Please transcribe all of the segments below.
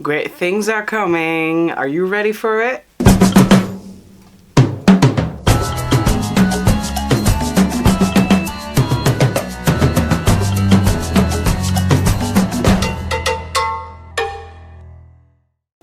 Great things are coming. Are you ready for it?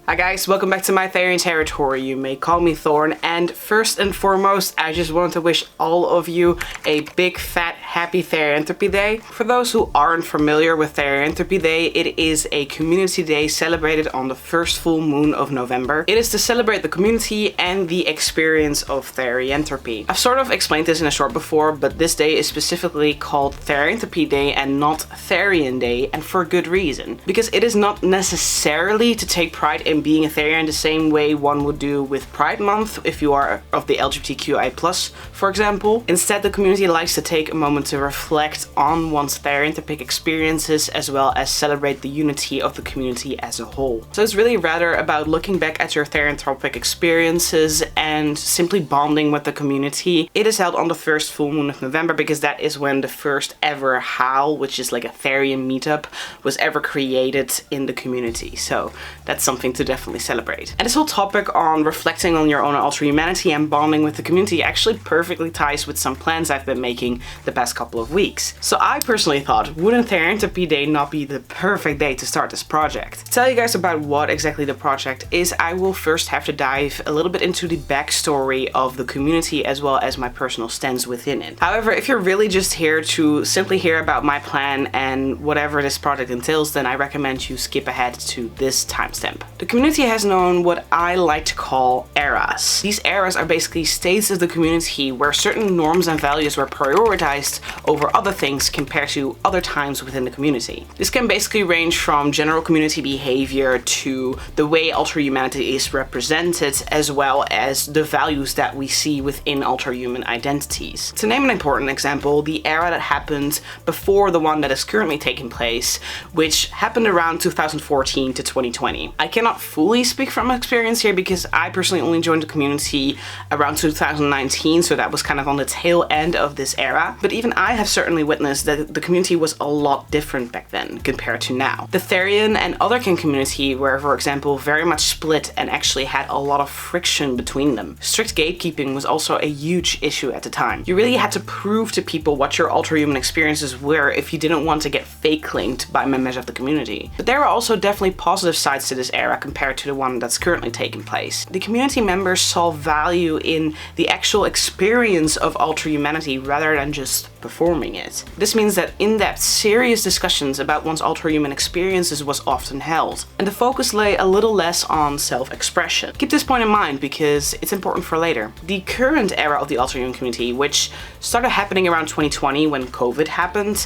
Hi guys, welcome back to my Therian Territory. You may call me Thorn, and first and foremost, I just want to wish all of you a big fat happy Therianthropy Day. For those who aren't familiar with Therianthropy Day, it is a community day celebrated on the first full moon of November. It is to celebrate the community and the experience of Therianthropy. I've sort of explained this in a short before, but this day is specifically called Therianthropy Day and not Therian Day, and for good reason. Because it is not necessarily to take pride in being a Therian the same way one would do with Pride Month if you are of the LGBTQI+, for example. Instead, the community likes to take a moment to reflect on one's Therianthropic experiences as well as celebrate the unity of the community as a whole. So it's really rather about looking back at your Therianthropic experiences and simply bonding with the community. It is held on the first full moon of November because that is when the first ever Howl, which is like a Therian meetup, was ever created in the community. So that's something to definitely celebrate. And this whole topic on reflecting on your own Alterhumanity and bonding with the community actually perfectly ties with some plans I've been making the past couple of weeks. So I personally thought, wouldn't Therianthropy Day not be the perfect day to start this project? To tell you guys about what exactly the project is, I will first have to dive a little bit into the backstory of the community as well as my personal stance within it. However, if you're really just here to simply hear about my plan and whatever this project entails, then I recommend you skip ahead to this timestamp. The community has known what I like to call eras. These eras are basically states of the community where certain norms and values were prioritized over other things compared to other times within the community. This can basically range from general community behavior to the way Alterhumanity is represented, as well as the values that we see within Alterhuman identities. To name an important example, the era that happened before the one that is currently taking place, which happened around 2014 to 2020. I cannot fully speak from experience here because I personally only joined the community around 2019, so that was kind of on the tail end of this era. But even I have certainly witnessed that the community was a lot different back then compared to now. The Therian and Otherkin community were, for example, very much split and actually had a lot of friction between them. Strict gatekeeping was also a huge issue at the time. You really had to prove to people what your Alterhuman experiences were if you didn't want to get fake linked by members of the community. But there are also definitely positive sides to this era compared to the one that's currently taking place. The community members saw value in the actual experience of Alterhumanity rather than just performing it. This means that in-depth, serious discussions about one's Alterhuman experiences was often held, and the focus lay a little less on self-expression. Keep this point in mind because it's important for later. The current era of the Alterhuman community, which started happening around 2020 when COVID happened,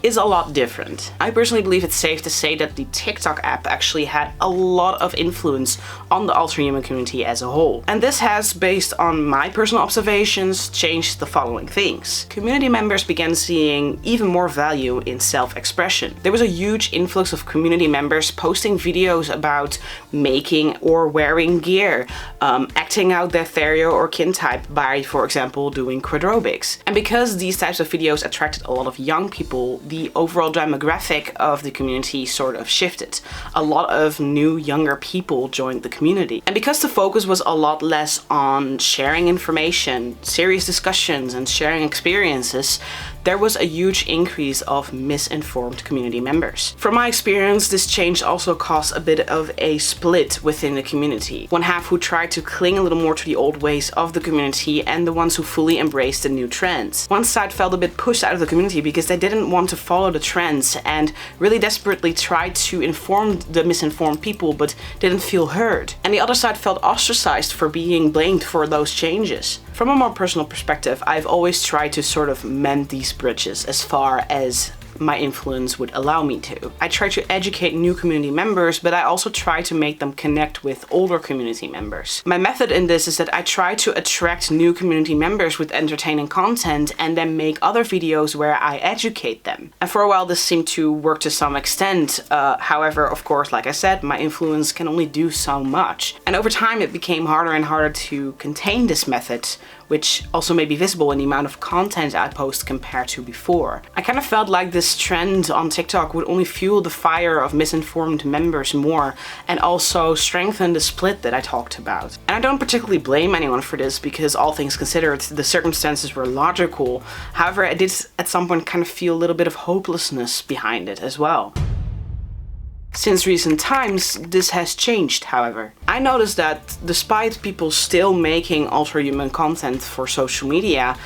is a lot different. I personally believe it's safe to say that the TikTok app actually had a lot of influence on the Alterhuman community as a whole. And this has, based on my personal observations, changed the following things. Community members began seeing even more value in self-expression. There was a huge influx of community members posting videos about making or wearing gear, acting out their Therio or kin type by, for example, doing quadrobics. And because these types of videos attracted a lot of young people, the overall demographic of the community sort of shifted. A lot of new, younger people joined the community. And because the focus was a lot less on sharing information, serious discussions, and sharing experiences, there was a huge increase of misinformed community members. From my experience, this change also caused a bit of a split within the community. One half who tried to cling a little more to the old ways of the community and the ones who fully embraced the new trends. One side felt a bit pushed out of the community because they didn't want to follow the trends and really desperately tried to inform the misinformed people but didn't feel heard. And the other side felt ostracized for being blamed for those changes. From a more personal perspective, I've always tried to sort of mend these bridges as far as my influence would allow me to. I try to educate new community members, but I also try to make them connect with older community members. My method in this is that I try to attract new community members with entertaining content and then make other videos where I educate them. And for a while this seemed to work to some extent. However, of course, like I said, my influence can only do so much. And over time it became harder and harder to contain this method which also may be visible in the amount of content I post compared to before. I kind of felt like this trend on TikTok would only fuel the fire of misinformed members more and also strengthen the split that I talked about. And I don't particularly blame anyone for this because all things considered, the circumstances were logical. However, I did at some point kind of feel a little bit of hopelessness behind it as well. Since recent times, this has changed, however. I noticed that despite people still making Alterhuman content for social media,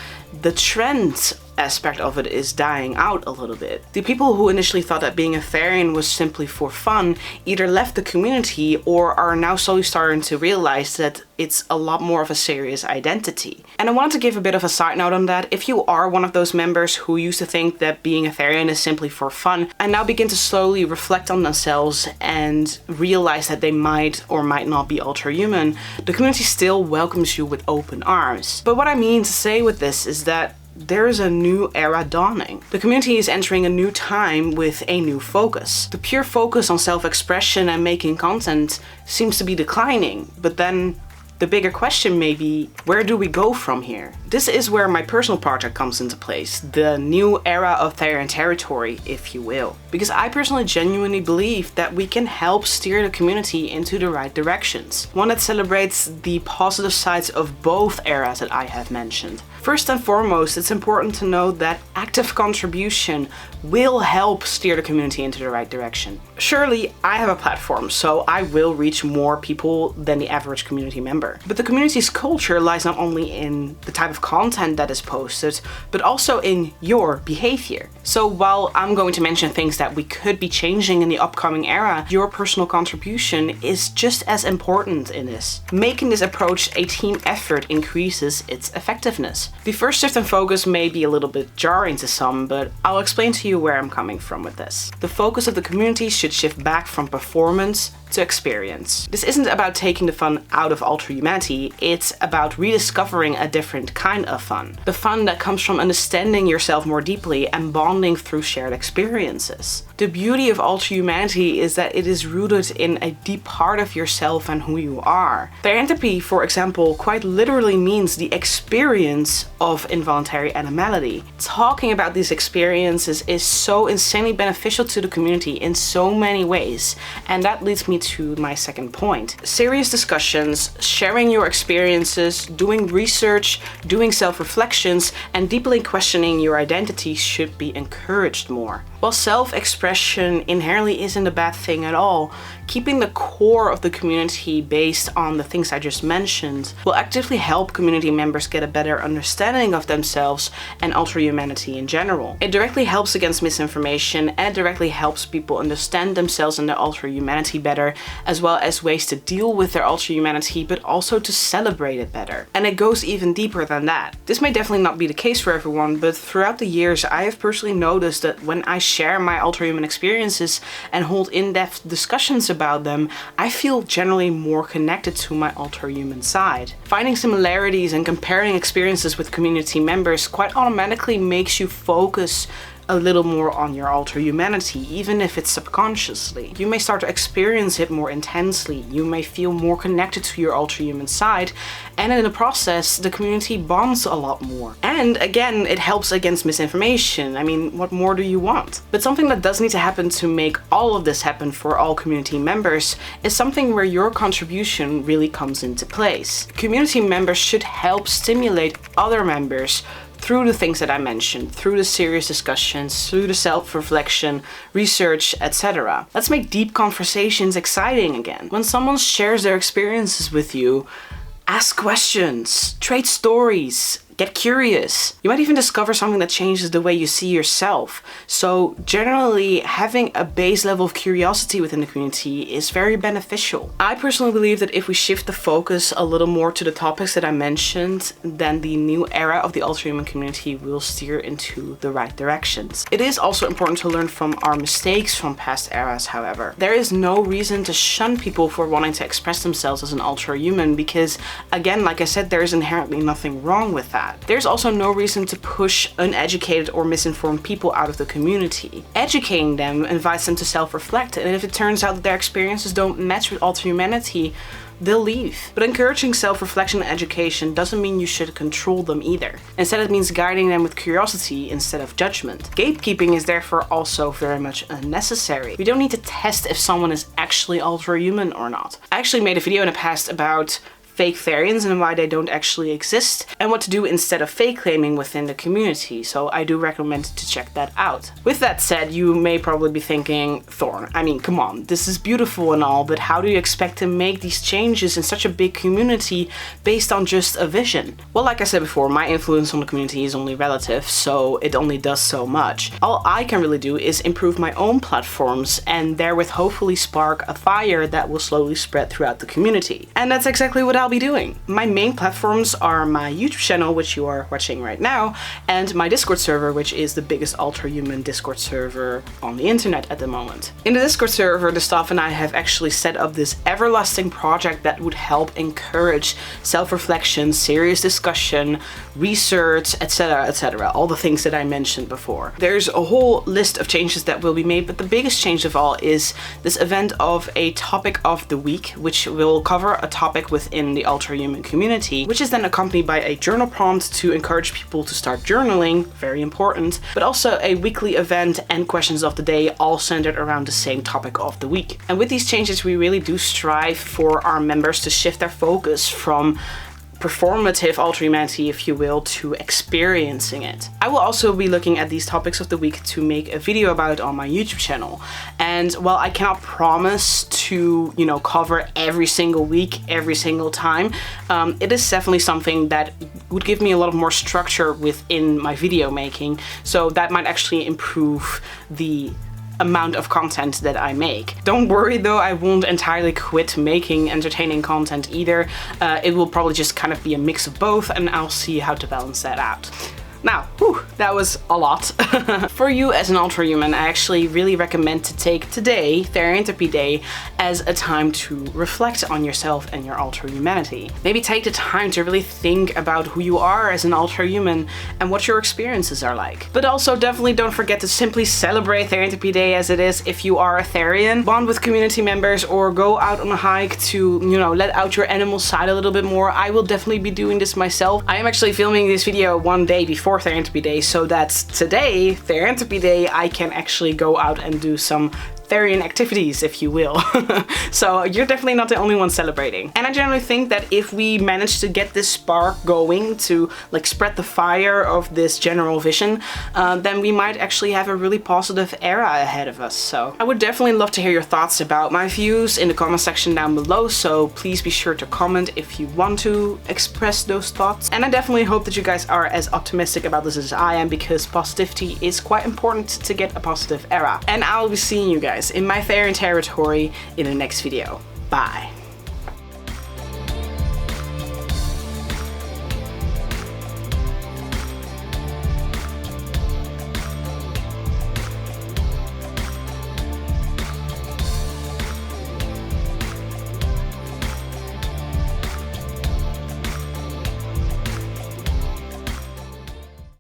the trend aspect of it is dying out a little bit. The people who initially thought that being a Therian was simply for fun either left the community or are now slowly starting to realize that it's a lot more of a serious identity. And I wanted to give a bit of a side note on that. If you are one of those members who used to think that being a Therian is simply for fun and now begin to slowly reflect on themselves and realize that they might or might not be Alterhuman, the community still welcomes you with open arms. But what I mean to say with this is that there is a new era dawning. The community is entering a new time with a new focus. The pure focus on self-expression and making content seems to be declining, but then the bigger question may be, where do we go from here? This is where my personal project comes into place, the new era of Therian Territory, if you will. Because I personally genuinely believe that we can help steer the community into the right directions. One that celebrates the positive sides of both eras that I have mentioned. First and foremost, it's important to note that active contribution will help steer the community into the right direction. Surely, I have a platform, so I will reach more people than the average community member. But the community's culture lies not only in the type of content that is posted, but also in your behavior. So while I'm going to mention things that we could be changing in the upcoming era, your personal contribution is just as important in this. Making this approach a team effort increases its effectiveness. The first shift in focus may be a little bit jarring to some, but I'll explain to you where I'm coming from with this. The focus of the community should shift back from performance to experience. This isn't about taking the fun out of Alterhumanity, it's about rediscovering a different kind of fun. The fun that comes from understanding yourself more deeply and bonding through shared experiences. The beauty of Alterhumanity is that it is rooted in a deep part of yourself and who you are. Theanthropy, for example, quite literally means the experience of involuntary animality. Talking about these experiences is so insanely beneficial to the community in so many ways, and that leads me to my second point. Serious discussions, sharing your experiences, doing research, doing self-reflections, and deeply questioning your identity should be encouraged more. While self-expression inherently isn't a bad thing at all, keeping the core of the community based on the things I just mentioned will actively help community members get a better understanding of themselves and Alterhumanity in general. It directly helps against misinformation and it directly helps people understand themselves and their Alterhumanity better, as well as ways to deal with their Alterhumanity but also to celebrate it better. And it goes even deeper than that. This may definitely not be the case for everyone, but throughout the years I have personally noticed that when I share my Alterhuman experiences and hold in-depth discussions about them, I feel generally more connected to my Alterhuman side. Finding similarities and comparing experiences with community members quite automatically makes you focus a little more on your Alterhumanity, even if it's subconsciously. You may start to experience it more intensely, you may feel more connected to your Alterhuman side, and in the process, the community bonds a lot more. And again, it helps against misinformation. I mean, what more do you want? But something that does need to happen to make all of this happen for all community members is something where your contribution really comes into place. Community members should help stimulate other members through the things that I mentioned, through the serious discussions, through the self-reflection, research, etc. Let's make deep conversations exciting again. When someone shares their experiences with you, ask questions, trade stories, get curious. You might even discover something that changes the way you see yourself. So generally, having a base level of curiosity within the community is very beneficial. I personally believe that if we shift the focus a little more to the topics that I mentioned, then the new era of the Alterhuman community will steer into the right directions. It is also important to learn from our mistakes from past eras, however. There is no reason to shun people for wanting to express themselves as an Alterhuman because, again, like I said, there is inherently nothing wrong with that. that. There's also no reason to push uneducated or misinformed people out of the community. Educating them invites them to self-reflect, and if it turns out that their experiences don't match with Alterhumanity, they'll leave. But encouraging self-reflection and education doesn't mean you should control them either. Instead, it means guiding them with curiosity instead of judgment. Gatekeeping is therefore also very much unnecessary. We don't need to test if someone is actually Alterhuman or not. I actually made a video in the past about fake Therians and why they don't actually exist, and what to do instead of fake claiming within the community, so I do recommend to check that out. With that said, you may probably be thinking, Thorn, I mean, come on, this is beautiful and all, but how do you expect to make these changes in such a big community based on just a vision? Well, like I said before, my influence on the community is only relative, so it only does so much. All I can really do is improve my own platforms and therewith hopefully spark a fire that will slowly spread throughout the community. And that's exactly what I'll be doing. My main platforms are my YouTube channel, which you are watching right now, and my Discord server, which is the biggest Alterhuman Discord server on the internet at the moment. In the Discord server, the staff and I have actually set up this everlasting project that would help encourage self-reflection, serious discussion, research, etc, etc, all the things that I mentioned before. There's a whole list of changes that will be made, but the biggest change of all is this event of a topic of the week, which will cover a topic within the Alterhuman community, which is then accompanied by a journal prompt to encourage people to start journaling, very important, but also a weekly event and questions of the day, all centered around the same topic of the week. And with these changes, we really do strive for our members to shift their focus from performative Alterhumanity, if you will, to experiencing it. I will also be looking at these topics of the week to make a video about it on my YouTube channel. And while I cannot promise to, cover every single week, every single time, it is definitely something that would give me a lot more structure within my video making. So that might actually improve the amount of content that I make. Don't worry though, I won't entirely quit making entertaining content either. It will probably just kind of be a mix of both, and I'll see how to balance that out. Now, that was a lot. For you as an Alterhuman, I actually really recommend to take today, Therianthropy Day, as a time to reflect on yourself and your Alterhumanity. Maybe take the time to really think about who you are as an Alterhuman and what your experiences are like. But also definitely don't forget to simply celebrate Therianthropy Day as it is if you are a Therian. Bond with community members or go out on a hike to, let out your animal side a little bit more. I will definitely be doing this myself. I am actually filming this video one day before Therianthropy Day, so that's today, Therianthropy Day, I can actually go out and do some Therian activities, if you will. So you're definitely not the only one celebrating. And I generally think that if we manage to get this spark going to spread the fire of this general vision, then we might actually have a really positive era ahead of us. So I would definitely love to hear your thoughts about my views in the comment section down below, so please be sure to comment if you want to express those thoughts. And I definitely hope that you guys are as optimistic about this as I am, because positivity is quite important to get a positive era. And I'll be seeing you guys in my Therian Territory in the next video. Bye.